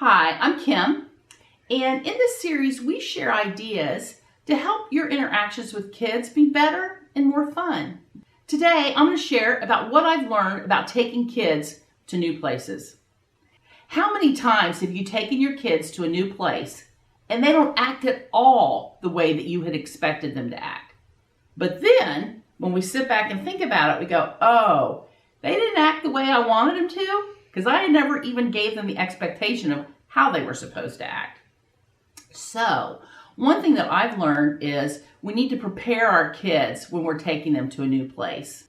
Hi, I'm Kim, and in this series we share ideas to help your interactions with kids be better and more fun. Today I'm going to share about what I've learned about taking kids to new places. How many times have you taken your kids to a new place and they don't act at all the way that you had expected them to act? But then when we sit back and think about it, we go, oh, they didn't act the way I wanted them to, because I never even gave them the expectation of how they were supposed to act. So, one thing that I've learned is we need to prepare our kids when we're taking them to a new place.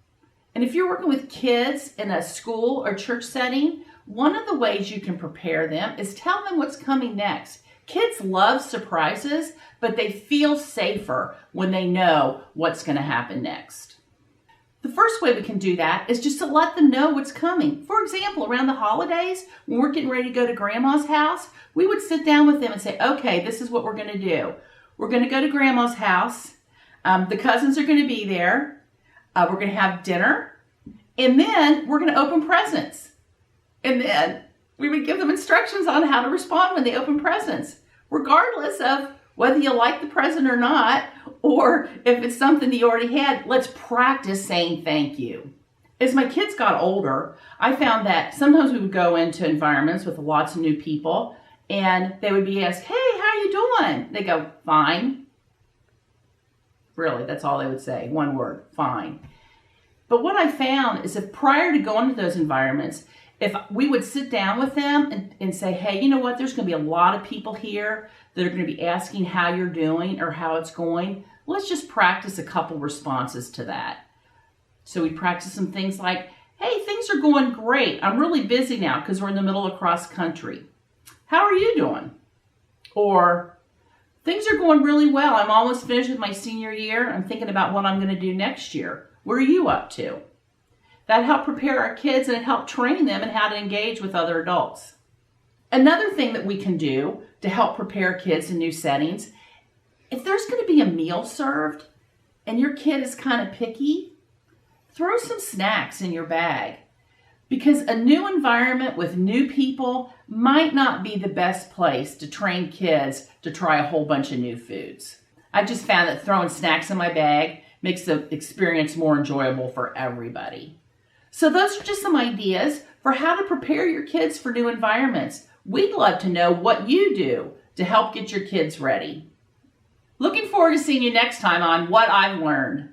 And if you're working with kids in a school or church setting, one of the ways you can prepare them is tell them what's coming next. Kids love surprises, but they feel safer when they know what's going to happen next. The first way we can do that is just to let them know what's coming. For example, around the holidays, when we're getting ready to go to Grandma's house, we would sit down with them and say, okay, this is what we're going to do. We're going to go to Grandma's house. The cousins are going to be there. We're going to have dinner. And then we're going to open presents. And then we would give them instructions on how to respond when they open presents, regardless of whether you like the present or not, or if it's something you already had. Let's practice saying thank you. As my kids got older, I found that sometimes we would go into environments with lots of new people, and they would be asked, hey, how are you doing? They go, fine. Really, that's all they would say, one word, fine. But what I found is if prior to going to those environments, if we would sit down with them and say, hey, you know what, there's going to be a lot of people here that are going to be asking how you're doing or how it's going. Let's just practice a couple responses to that. So we practice some things like, hey, things are going great. I'm really busy now because we're in the middle of cross country. How are you doing? Or things are going really well. I'm almost finished with my senior year. I'm thinking about what I'm going to do next year. What are you up to? That helped prepare our kids and it helped train them in how to engage with other adults. Another thing that we can do to help prepare kids in new settings, if there's going to be a meal served and your kid is kind of picky, throw some snacks in your bag, because a new environment with new people might not be the best place to train kids to try a whole bunch of new foods. I just found that throwing snacks in my bag makes the experience more enjoyable for everybody. So those are just some ideas for how to prepare your kids for new environments. We'd love to know what you do to help get your kids ready. Looking forward to seeing you next time on What I've Learned.